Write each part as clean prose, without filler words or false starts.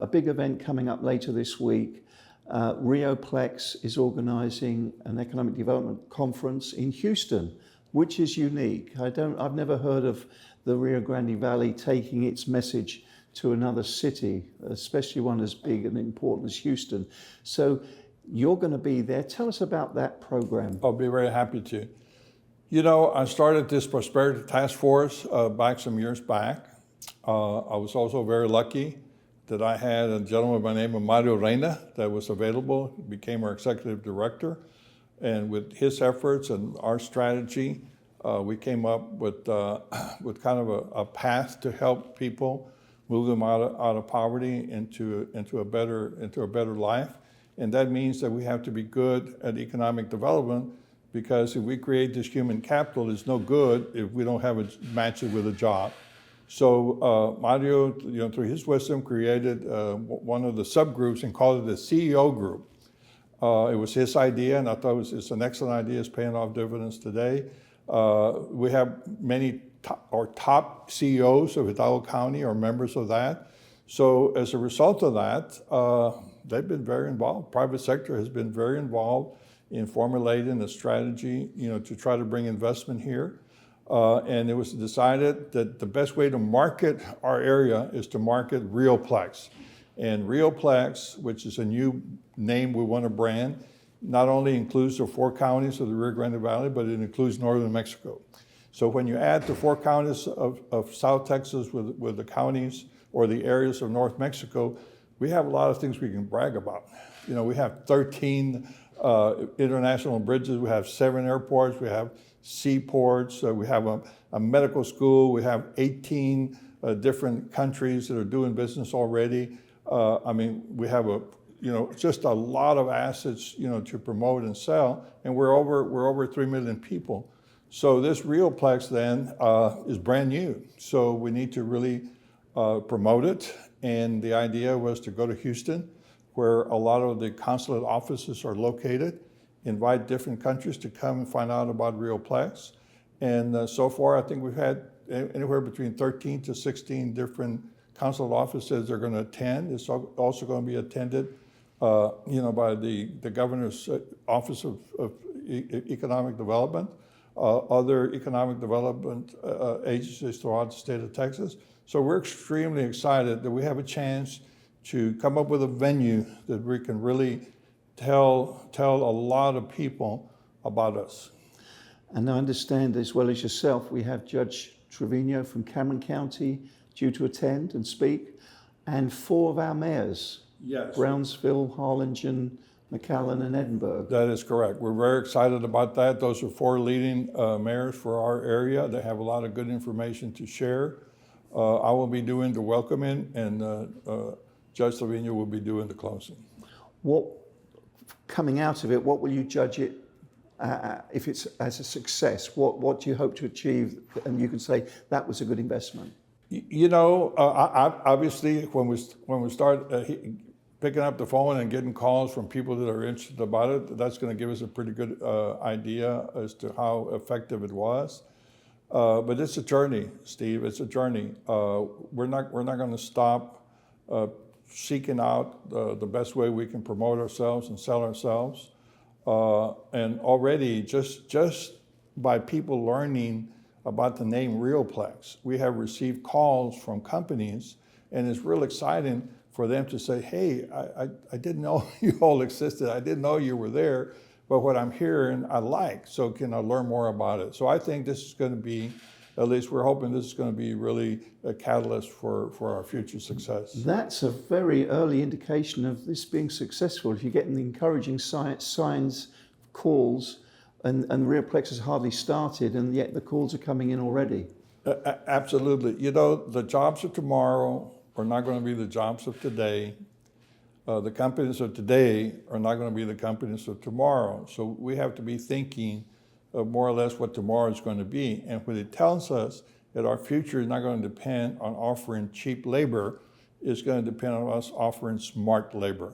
A big event coming up later this week. RioPlex is organising an economic development conference in Houston, which is unique. I've never heard of the Rio Grande Valley taking its message to another city, especially one as big and important as Houston. So you're going to be there. Tell us about that program. I'll be very happy to. You know, I started this Prosperity Task Force back some years back. I was also very lucky that I had a gentleman by the name of Mario Reina that was available, became our executive director. And with his efforts and our strategy, we came up with kind of a path to help people move them out of poverty into a better life. And that means that we have to be good at economic development, because if we create this human capital, it's no good if we don't have it match it with a job. So Mario, through his wisdom, created one of the subgroups and called it the CEO group. It was his idea, and I thought it's an excellent idea. It's paying off dividends today. We have many top CEOs of Hidalgo County are members of that. So as a result of that, they've been very involved. Private sector has been very involved in formulating a strategy, to try to bring investment here. And it was decided that the best way to market our area is to market RioPlex. And RioPlex, which is a new name we want to brand, not only includes the 4 counties of the Rio Grande Valley, but it includes northern Mexico. So when you add the 4 counties of South Texas with the counties or the areas of North Mexico, we have a lot of things we can brag about. We have 13 international bridges, we have 7 airports, we have seaports, we have a medical school, we have 18 different countries that are doing business already. We have just a lot of assets, to promote and sell, and we're over 3 million people. So this RioPlex then is brand new. So we need to really promote it. And the idea was to go to Houston, where a lot of the consulate offices are located, invite different countries to come and find out about RioPlex. And so far, I think we've had anywhere between 13 to 16 different consulate offices that are going to attend. It's also going to be attended, by the governor's office of economic development, other economic development agencies throughout the state of Texas. So we're extremely excited that we have a chance to come up with a venue that we can really tell a lot of people about us. And I understand, as well as yourself, we have Judge Trevino from Cameron County due to attend and speak, and 4 of our mayors. Yes. Brownsville, Harlingen, McAllen, and Edinburgh. That is correct. We're very excited about that. Those are 4 leading mayors for our area. They have a lot of good information to share. I will be doing the welcoming, and Judge Trevino will be doing the closing. Coming out of it, what will you judge it if it's as a success? What do you hope to achieve? And you can say that was a good investment. Obviously, when we start picking up the phone and getting calls from people that are interested about it, that's going to give us a pretty good idea as to how effective it was. But it's a journey, Steve. It's a journey. We're not going to stop seeking out the best way we can promote ourselves and sell ourselves. And already, just by people learning about the name RioPlex, we have received calls from companies, and it's real exciting for them to say, hey, I didn't know you all existed. I didn't know you were there, but what I'm hearing, I like. So can I learn more about it? So I think this is going to be, at least we're hoping this is going to be really a catalyst for our future success. That's a very early indication of this being successful. If you're getting the encouraging signs, calls, and RioPlex has hardly started, and yet the calls are coming in already. Absolutely. The jobs of tomorrow are not going to be the jobs of today. The companies of today are not going to be the companies of tomorrow. So we have to be thinking of more or less what tomorrow is going to be. And when it tells us that our future is not going to depend on offering cheap labor, it's going to depend on us offering smart labor.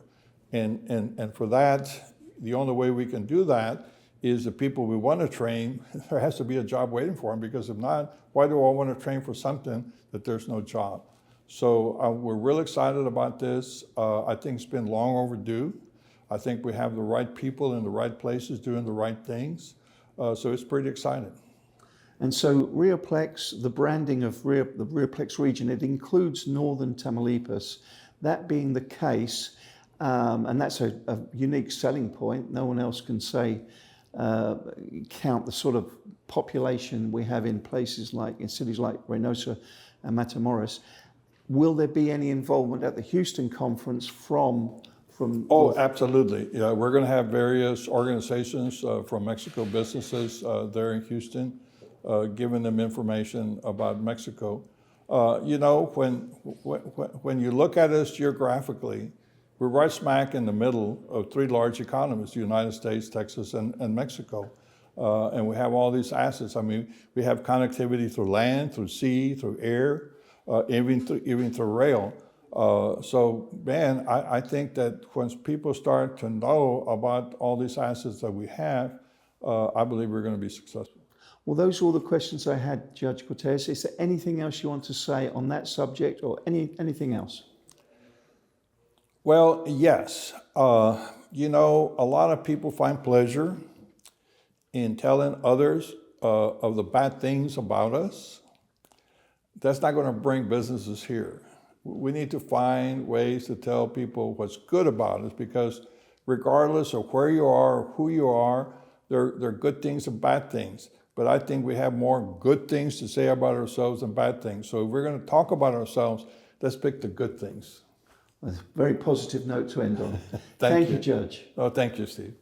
And for that, the only way we can do that is the people we want to train, there has to be a job waiting for them, because if not, why do I want to train for something that there's no job? So we're real excited about this. I think it's been long overdue. I think we have the right people in the right places doing the right things. So it's pretty exciting. And so RioPlex, the branding of the RioPlex region, it includes northern Tamaulipas. That being the case, and that's a unique selling point. No one else can say, count the sort of population we have in places like, in cities like Reynosa and Matamoros. Will there be any involvement at the Houston conference from Oh, absolutely. Yeah, we're going to have various organizations from Mexico businesses there in Houston, giving them information about Mexico. You know, when you look at us geographically, we're right smack in the middle of three large economies: the United States, Texas, and Mexico. And we have all these assets. I mean, we have connectivity through land, through sea, through air, even through rail. So, man, I think that when people start to know about all these assets that we have, I believe we're going to be successful. Well, those are all the questions I had, Judge Cortez. Is there anything else you want to say on that subject, or anything else? Well, yes. You know, a lot of people find pleasure in telling others of the bad things about us. That's not going to bring businesses here. We need to find ways to tell people what's good about us, because regardless of where you are or who you are, there are good things and bad things. But I think we have more good things to say about ourselves than bad things. So if we're going to talk about ourselves, let's pick the good things. A very positive note to end on. Thank you, Judge. Oh, thank you, Steve.